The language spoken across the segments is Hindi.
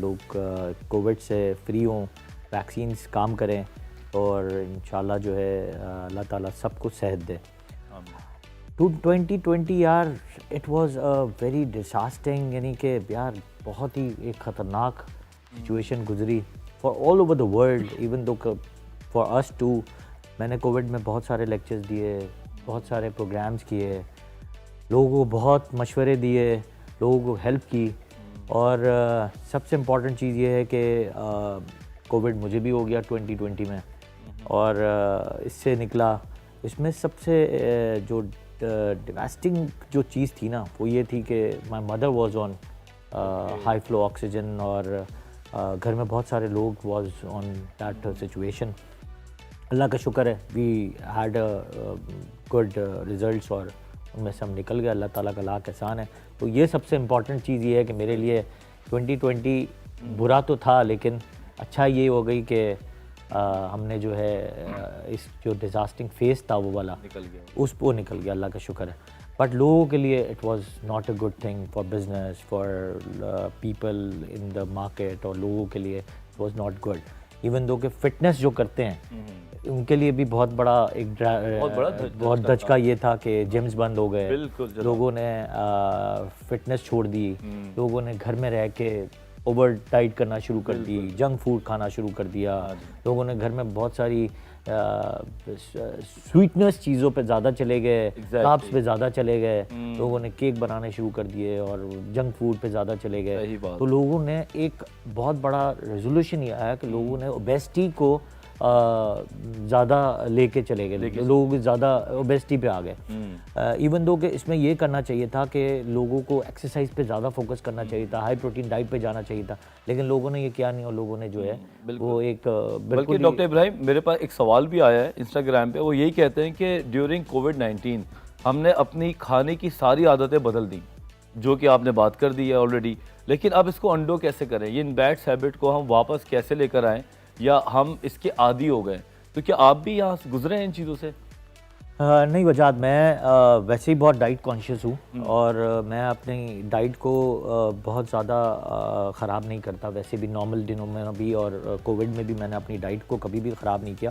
लोग कोविड से फ्री हों, वैक्सीन्स काम करें और इंशाल्लाह जो है अल्लाह ताला सबको सेहत दे। 2020 यार it was a very disgusting, यानी कि यार बहुत ही एक ख़तरनाक सिचुएशन गुजरी for all over the world, even though for us too. मैंने कोविड में बहुत सारे लेक्चर्स दिए, बहुत सारे प्रोग्राम्स किए, लोगों को बहुत मशवरे दिए, लोगों को हेल्प की। और सबसे इम्पॉर्टेंट चीज़ ये है कि कोविड मुझे भी हो गया 2020 में, और इससे निकला। इसमें सबसे जो डिवास्टिंग जो चीज़ थी ना वो ये थी कि my mother was on high flow oxygen, और घर में बहुत सारे लोग वाज ऑन दैट सिचुएशन। अल्लाह का शुक्र है वी हैड गुड रिजल्ट्स और उनमें से हम निकल गए। अल्लाह ताला का लाख एहसान है। तो ये सबसे इम्पॉर्टेंट चीज़ ये है कि मेरे लिए 2020 बुरा तो था, लेकिन अच्छा ये हो गई कि हमने जो है इस जो डिज़ास्टिंग फेस था वो वाला निकल गया, अल्लाह का शुक्र है। बट लोगों के लिए it was not a good thing for business, for people in the market, और लोगों के लिए it was not good. Even though कि फिटनेस जो करते हैं उनके लिए भी बहुत बड़ा एक बहुत धचका ये था कि जिम्स बंद हो गए, लोगों ने फिटनेस छोड़ दी, लोगों ने घर में रह के ओवर डाइट करना शुरू कर दी, जंक फूड खाना शुरू कर दिया, लोगों ने घर में बहुत सारी स्वीटनेस चीज़ों पे ज़्यादा चले गए, कार्ब्स पे ज़्यादा चले गए, लोगों ने केक बनाने शुरू कर दिए और जंक फूड पे ज़्यादा चले गए। तो लोगों ने एक बहुत बड़ा रेजोल्यूशन ये आया कि लोगों ने ओबेसिटी को ज़्यादा लेके चले गए, लोग ज़्यादा ओबेसिटी पे आ गए। इवन दो कि इसमें ये करना चाहिए था कि लोगों को एक्सरसाइज पे ज़्यादा फोकस करना चाहिए था, हाई प्रोटीन डाइट पे जाना चाहिए था, लेकिन लोगों ने ये किया नहीं, और लोगों ने जो है वो एक बल्कि डॉक्टर इब्राहिम मेरे पास एक सवाल भी आया है इंस्टाग्राम पे, वो यही कहते हैं कि ड्यूरिंग कोविड-19 हमने अपनी खाने की सारी आदतें बदल दी, जो कि आपने बात कर दी है ऑलरेडी, लेकिन अब इसको अंडो कैसे करें, ये इन बैड हैबिट को हम वापस कैसे लेकर आएँ, या हम इसके आदी हो गए? तो क्या आप भी यहाँ गुजरे हैं इन चीज़ों से? नहीं वजाद, मैं वैसे ही बहुत डाइट कॉन्शियस हूँ, और मैं अपनी डाइट को बहुत ज़्यादा ख़राब नहीं करता, वैसे भी नॉर्मल दिनों में भी और कोविड में भी मैंने अपनी डाइट को कभी भी ख़राब नहीं किया।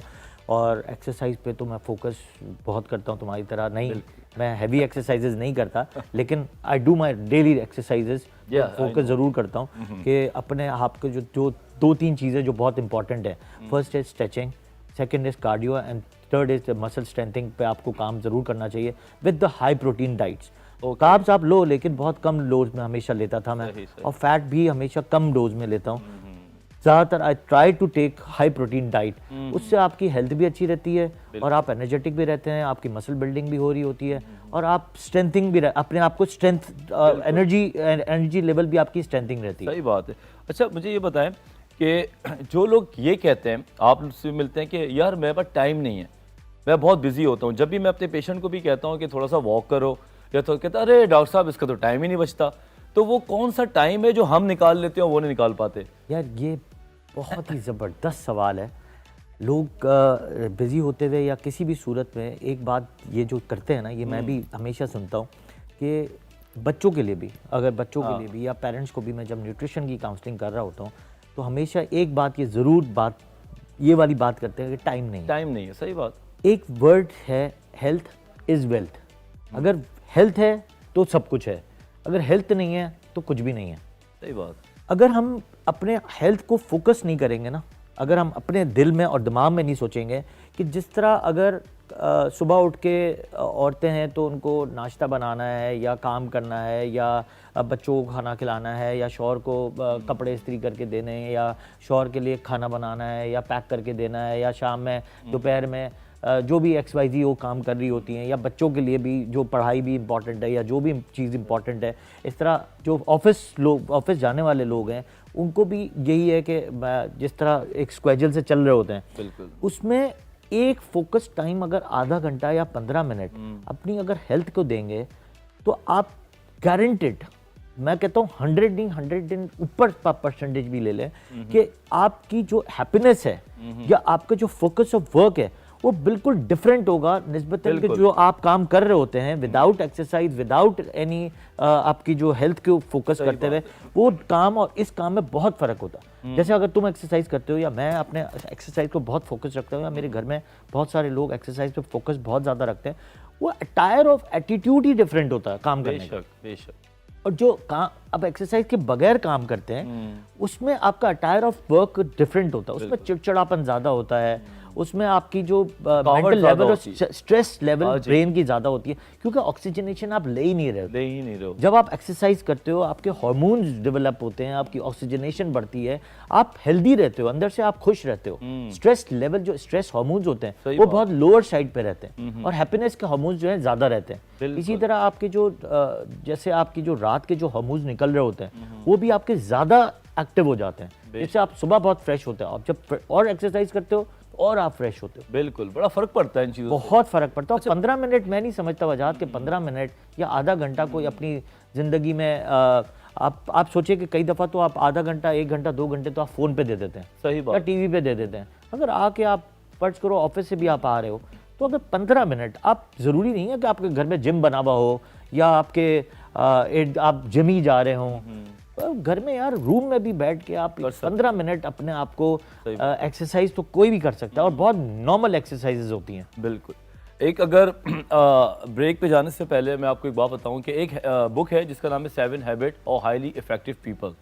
और एक्सरसाइज पे तो मैं फोकस बहुत करता हूँ, तुम्हारी तरह नहीं, मैं हैवी एक्सरसाइजेज नहीं करता, लेकिन I do my daily exercises, focus ज़रूर करता हूँ कि अपने आप को जो 2-3 चीज़ें जो बहुत इंपॉर्टेंट है, first is stretching, second is cardio, and third is muscle strengthening पे आपको काम ज़रूर करना चाहिए with the high protein diets. Carbs आप लो, लेकिन बहुत कम डोज में हमेशा लेता था मैं, और फैट भी हमेशा कम डोज में लेता हूँ। ज़्यादातर I try to take high protein diet, उससे आपकी हेल्थ भी अच्छी रहती है और आप एनर्जेटिक भी रहते हैं, आपकी मसल बिल्डिंग भी हो रही होती है, और आप स्ट्रेंथिंग भी अपने आप को स्ट्रेंथ एनर्जी लेवल भी आपकी स्ट्रेंथिंग रहती है। सही बात है। अच्छा मुझे ये बताएं कि जो लोग ये कहते हैं, आप से मिलते हैं कि यार मेरे पास टाइम नहीं है, मैं बहुत बिजी होता हूँ, जब भी मैं अपने पेशेंट को भी कहता हूँ कि थोड़ा सा वॉक करो, या तो कहता है अरे डॉक्टर साहब इसका तो टाइम ही नहीं बचता, तो वो कौन सा टाइम है जो हम निकाल लेते हैं वो नहीं निकाल पाते? यार ये बहुत ही ज़बरदस्त सवाल है। लोग बिज़ी होते हुए या किसी भी सूरत में एक बात ये जो करते हैं ना, ये मैं भी हमेशा सुनता हूँ कि बच्चों के लिए भी, अगर बच्चों के लिए भी या पेरेंट्स को भी, मैं जब न्यूट्रिशन की काउंसलिंग कर रहा होता हूँ तो हमेशा एक बात ये ज़रूर ये वाली बात करते हैं कि टाइम नहीं है। सही बात। एक वर्ड है, हेल्थ इज़ वेल्थ। अगर हेल्थ है तो सब कुछ है, अगर हेल्थ नहीं है तो कुछ भी नहीं है। सही बात। अगर हम अपने हेल्थ को फोकस नहीं करेंगे ना, अगर हम अपने दिल में और दिमाग में नहीं सोचेंगे कि जिस तरह अगर सुबह उठ के औरतें हैं तो उनको नाश्ता बनाना है या काम करना है या बच्चों को खाना खिलाना है या शौहर को कपड़े इस्त्री करके देने हैं या शौहर के लिए खाना बनाना है या पैक करके देना है या शाम में दोपहर में जो भी XYZ वो काम कर रही होती हैं, या बच्चों के लिए भी जो पढ़ाई भी इम्पॉर्टेंट है या जो भी चीज़ इम्पॉर्टेंट है, इस तरह जो ऑफिस जाने वाले लोग हैं उनको भी यही है कि जिस तरह एक स्केड्यूल से चल रहे होते हैं, बिल्कुल उसमें एक फोकस टाइम अगर आधा घंटा या 15 मिनट अपनी अगर हेल्थ को देंगे तो आप गारंटेड, मैं कहता हूँ 100 नहीं 100 ऊपर परसेंटेज भी ले लें कि आपकी जो हैप्पीनेस है या आपका जो फोकस ऑफ वर्क है वो बिल्कुल डिफरेंट होगा निस्बतन के जो आप काम कर रहे होते हैं विदाउट एक्सरसाइज, विदाउट एनी आपकी जो हेल्थ को फोकस करते हुए, वो काम और इस काम में बहुत फर्क होता है। जैसे अगर तुम एक्सरसाइज करते हो या मैं अपने एक्सरसाइज को बहुत फोकस रखता हूँ, या मेरे घर में बहुत सारे लोग एक्सरसाइज पे फोकस बहुत ज़्यादा रखते हैं, वो attire of attitude he different होता है काम करने का। बेशक। और जो काम अब एक्सरसाइज के बगैर काम करते हैं उसमें आपका अटायर ऑफ वर्क डिफरेंट होता है, उसमें चिड़चिड़ापन ज़्यादा होता है, उसमें आपकी जो मेंटल लेवल और स्ट्रेस लेवल ब्रेन की ज़्यादा होती है, क्योंकि ऑक्सीजनेशन आप ले ही नहीं रहे हो। जब आप एक्सरसाइज करते हो आपके हार्मोन्स डेवलप होते हैं, आपकी ऑक्सीजनेशन बढ़ती है, आप हेल्दी रहते हो, अंदर से आप खुश रहते हो। स्ट्रेस लेवल, जो स्ट्रेस हार्मोन्स होते हैं वो बहुत लोअर साइड पे रहते हैं, और हैप्पीनेस के हार्मोन्स जो है ज़्यादा रहते हैं। इसी तरह आपके जो जैसे आपकी जो रात के जो हार्मोन्स निकल रहे होते हैं वो भी आपके ज़्यादा एक्टिव हो जाते हैं, जिससे आप सुबह बहुत फ्रेश होते हो। आप जब और एक्सरसाइज करते हो और आप फ्रेश होते हो। बिल्कुल, बड़ा फर्क पड़ता है इन चीज़ों से। बहुत फर्क पड़ता है। 15 मिनट मैं नहीं समझता वजाहत के 15 मिनट या आधा घंटा कोई अपनी ज़िंदगी में आप सोचिए कि कई दफ़ा तो आप आधा घंटा, 1 घंटा, 2 घंटे तो आप फ़ोन पे दे देते हैं, सही बात, या टीवी पे दे देते हैं। अगर आके आप फर्ज करो ऑफिस से भी आप आ रहे हो, तो अगर 15 मिनट, आप ज़रूरी नहीं है कि आपके घर में जिम बना हुआ हो या आपके आप जिम ही जा रहे हों, घर में यार रूम में भी बैठ के आप 15 मिनट अपने आप को एक्सरसाइज तो कोई भी कर सकता है, और बहुत नॉर्मल एक्सरसाइजेज होती हैं। बिल्कुल। एक अगर ब्रेक पे जाने से पहले मैं आपको एक बात बताऊं कि एक बुक है जिसका नाम है 7 हैबिट और हाईली इफेक्टिव पीपल।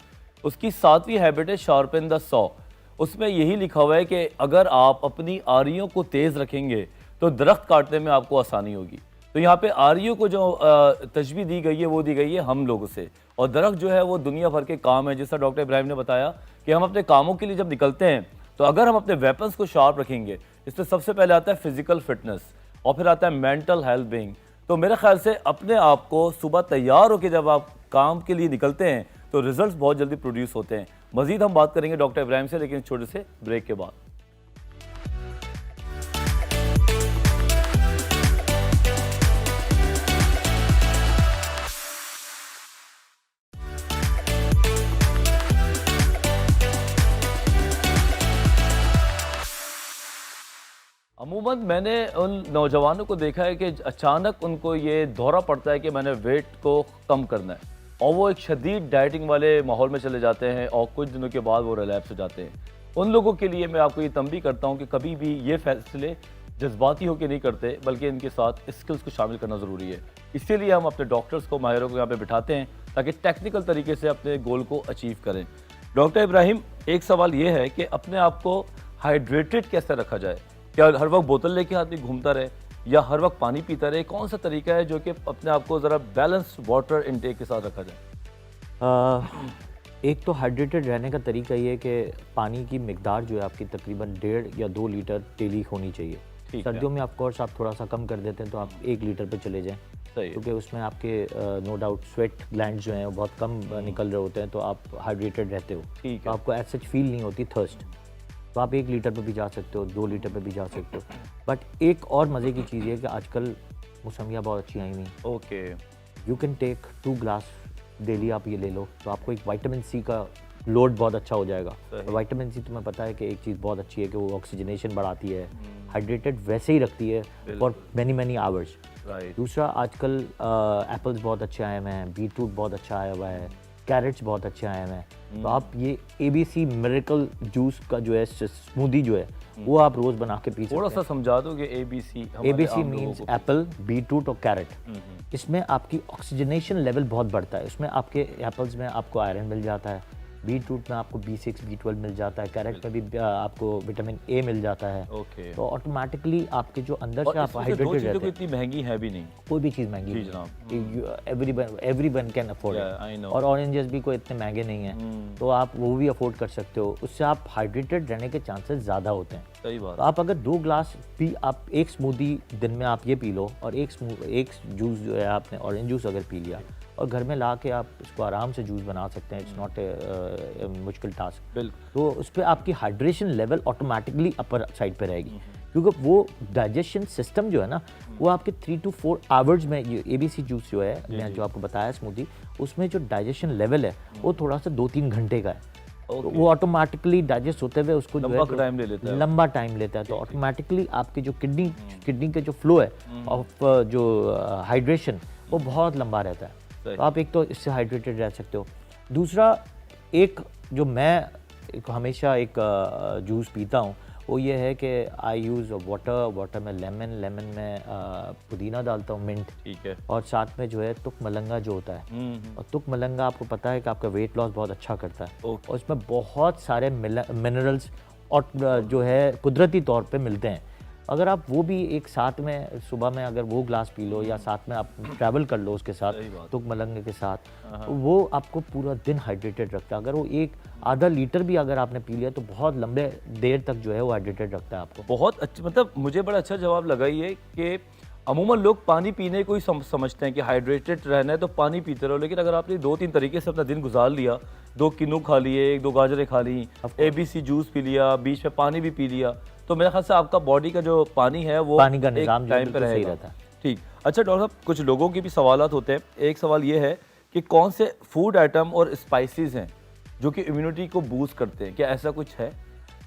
उसकी 7वीं हैबिट है शार्पन द सॉ। उसमें यही लिखा हुआ है कि अगर आप अपनी आरियों को तेज़ रखेंगे तो दरख्त काटने में आपको आसानी होगी। तो यहाँ पे आरियों को जो तशबीह दी गई है वो दी गई है हम लोगों से, और दरख्त जो है वो दुनिया भर के काम है। जैसा डॉक्टर इब्राहिम ने बताया कि हम अपने कामों के लिए जब निकलते हैं तो अगर हम अपने वेपन्स को शार्प रखेंगे, इसमें सबसे पहले आता है फिजिकल फिटनेस और फिर आता है मेंटल हेल्थ बीइंग। तो मेरे ख्याल से अपने आप को सुबह तैयार होकर जब आप काम के लिए निकलते हैं तो रिजल्ट्स बहुत जल्दी प्रोड्यूस होते हैं। मजीद हम बात करेंगे डॉक्टर इब्राहिम से, लेकिन छोटे से ब्रेक के बाद। अमूमन मैंने उन नौजवानों को देखा है कि अचानक उनको ये दौरा पड़ता है कि मैंने वेट को कम करना है, और वो एक शदीद डाइटिंग वाले माहौल में चले जाते हैं और कुछ दिनों के बाद वो रिलैप्स हो जाते हैं। उन लोगों के लिए मैं आपको ये तंबीह करता हूँ कि कभी भी ये फैसले जज्बाती होकर नहीं करते, बल्कि इनके साथ स्किल्स को शामिल करना ज़रूरी है। इसीलिए हम अपने डॉक्टर्स को, माहिरों को यहाँ पे बिठाते हैं ताकि टेक्निकल तरीके से अपने गोल को अचीव करें। डॉक्टर इब्राहिम, एक सवाल ये है कि अपने आप को हाइड्रेटेड कैसे रखा जाए? क्या हर वक्त बोतल लेके आदमी घूमता रहे या हर वक्त पानी पीता रहे? कौन सा तरीका है जो कि अपने आप को ज़रा बैलेंस्ड वाटर इनटेक के साथ रखा जाए? एक तो हाइड्रेटेड रहने का तरीका ये है कि पानी की मिकदार जो है आपकी तकरीबन 1.5 या 2 लीटर डेली होनी चाहिए। सर्दियों में ऑफकोर्स आप थोड़ा सा कम कर देते हैं तो आप 1 लीटर पे चले जाएं, क्योंकि उसमें आपके नो डाउट स्वेट ग्लैंड्स जो हैं वो बहुत कम निकल रहे होते हैं, तो आप हाइड्रेटेड रहते हो, तो आपको एज सच फील नहीं होती थर्स्ट। तो आप 1 लीटर पे भी जा सकते हो, 2 लीटर पे भी जा सकते हो। बट एक और मज़े की चीज़ है कि आजकल मौसमियाँ बहुत अच्छी आई हुई। Okay, you can take 2 glass daily, आप ये ले लो तो आपको एक विटामिन सी का लोड बहुत अच्छा हो जाएगा। विटामिन सी तुम्हें पता है कि एक चीज़ बहुत अच्छी है कि वो ऑक्सीजनेशन बढ़ाती है, हाइड्रेटेड वैसे ही रखती है फॉर मैनी आवर्स। दूसरा, आजकल एप्पल्स बहुत अच्छे आए हुए हैं, बीटरूट बहुत अच्छा आया हुआ है, कैरेट्स बहुत अच्छे आए हुए हैं। तो आप ये ABC मिरेकल जूस का जो है स्मूदी जो है वो आप रोज़ बना के पी सकते हैं। थोड़ा सा समझा दो कि ABC मीन्स एप्पल, बीटरूट और कैरेट। इसमें आपकी ऑक्सीजनेशन लेवल बहुत बढ़ता है। इसमें आपके एप्पल्स में आपको आयरन मिल जाता है, बीटरूट में आपको B6, B12 मिल जाता है, कैरेट में भी आपको विटामिन A मिल जाता है। तो ऑटोमेटिकली आपके जो अंदर से आप हाइड्रेटेड रहते हैं। इतनी महंगी है भी नहीं, कोई भी चीज़ महंगी नहीं, एवरीवन कैन अफोर्ड। और ऑरेंजेस भी कोई इतने महंगे नहीं हैं, तो आप वो भी अफोर्ड कर सकते हो। उससे आप हाइड्रेटेड रहने के चांसेस ज़्यादा होते हैं। सही बात। तो आप अगर 2 ग्लास भी, आप एक स्मूदी दिन में आप ये पी लो, और एक जूस जो है आपने ऑरेंज जूस अगर पी लिया और घर में ला के आप इसको आराम से जूस बना सकते हैं। इट्स नॉट ए मुश्किल टास्क। बिल्कुल। तो उस पर आपकी hydration level automatically upper side पे रहेगी, क्योंकि वो डाइजेशन सिस्टम जो है ना वो आपके 3 to 4 आवर्स में, ये ABC जूस जो है मैं जो आपको बताया स्मूदी, उसमें जो डाइजेशन लेवल है वो थोड़ा सा 2-3 घंटे का है। तो वो ऑटोमेटिकली डाइजेस्ट होते हुए उसको जो है लंबा टाइम ले लेता है। लंबा टाइम लेता है, तो ऑटोमेटिकली आपकी जो किडनी के जो फ्लो है ऑफ जो हाइड्रेशन वो बहुत लंबा रहता है। सही। तो आप एक तो इससे हाइड्रेटेड रह सकते हो। दूसरा, एक जो मैं हमेशा एक जूस पीता हूँ वो ये है कि आई यूज़ वाटर में लेमन में पुदीना डालता हूँ, मिंट, ठीक है। और साथ में जो है तुक मलंगा जो होता है, और तुक मलंगा आपको पता है कि आपका वेट लॉस बहुत अच्छा करता है, ओके। और इसमें बहुत सारे मिनरल्स और जो है कुदरती तौर पे मिलते हैं। अगर आप वो भी एक साथ में सुबह में अगर वो ग्लास पी लो या साथ में आप ट्रैवल कर लो उसके साथ सही बात। तुक मलंगे के साथ, तो वो आपको पूरा दिन हाइड्रेटेड रखता है। अगर वो एक आधा लीटर भी अगर आपने पी लिया तो बहुत लंबे देर तक जो है वो हाइड्रेटेड रखता है आपको। बहुत अच्छा, मतलब मुझे बड़ा अच्छा जवाब लगा ये कि अमूमन लोग पानी पीने को ही समझते हैं कि हाइड्रेटेड रहना है तो पानी पीते रहो, लेकिन अगर आपने 2-3 तरीके से अपना दिन गुजार लिया, 2 किन्नू खा लिए, 1-2 गाजरें खा ली, ABC जूस पी लिया, बीच में पानी भी पी लिया, तो मेरे ख्याल से आपका बॉडी का जो पानी है वो पानी का एक निज़ाम जो है टाइम पे बिल्कुल सही रहेगा। रहता है। ठीक। अच्छा डॉक्टर साहब, कुछ लोगों के भी सवालात होते हैं। एक सवाल ये है कि कौन से फूड आइटम और स्पाइसेस हैं जो कि इम्यूनिटी को बूस्ट करते हैं, क्या ऐसा कुछ है?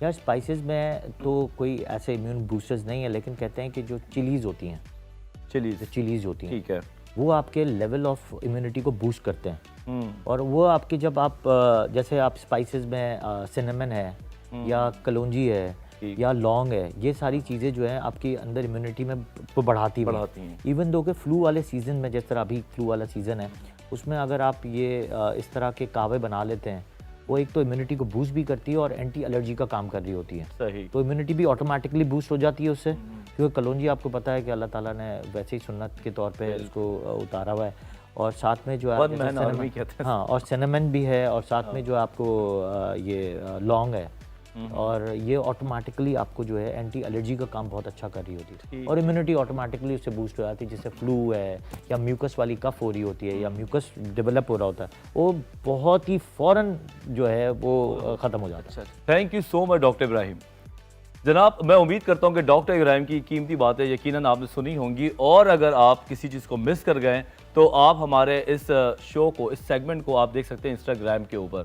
यार स्पाइसेस में तो कोई ऐसे इम्यून बूस्टर्स नहीं है, लेकिन कहते हैं कि जो चिलीज़ होती हैं, चिलीज। चिलीज़ होती हैं, ठीक है। वो आपके लेवल ऑफ इम्यूनिटी को बूस्ट करते हैं। और वो आपके जब आप जैसे आप स्पाइसेस में सिनेमन है या कलौंजी है या लौंग है, ये सारी चीज़ें जो हैं आपकी अंदर इम्यूनिटी में बढ़ाती हैं। इवन दो के फ्लू वाले सीज़न में, जिस तरह अभी फ्लू वाला सीज़न है, उसमें अगर आप ये इस तरह के कावे बना लेते हैं, वो एक तो इम्यूनिटी को बूस्ट भी करती है और एंटी एलर्जी का काम कर रही होती है। सही। तो इम्यूनिटी भी ऑटोमेटिकली बूस्ट हो जाती है उससे, क्योंकि कलौंजी आपको पता है कि अल्लाह ताला ने वैसे ही सुन्नत के तौर पे इसको उतारा हुआ है। और साथ में जो है वन मैन आर्मी कहते हैं। हाँ, और सिनेमन भी है, और साथ में जो आपको ये लौंग है, और ये ऑटोमेटिकली आपको जो है एंटी एलर्जी का काम बहुत अच्छा कर रही होती है, और इम्यूनिटी ऑटोमेटिकली उससे बूस्ट हो जाती है। जैसे फ्लू है या म्यूकस वाली कफ हो रही होती है या म्यूकस डेवलप हो रहा होता है, वो बहुत ही फौरन जो है वो ख़त्म हो जाता है। Thank you so much doctor Ibrahim. जनाब, मैं उम्मीद करता हूं कि डॉक्टर इब्राहिम की कीमती बातें यकीनन आपने सुनी होंगी, और अगर आप किसी चीज़ को मिस कर गए तो आप हमारे इस शो को, इस सेगमेंट को आप देख सकते हैं इंस्टाग्राम के ऊपर।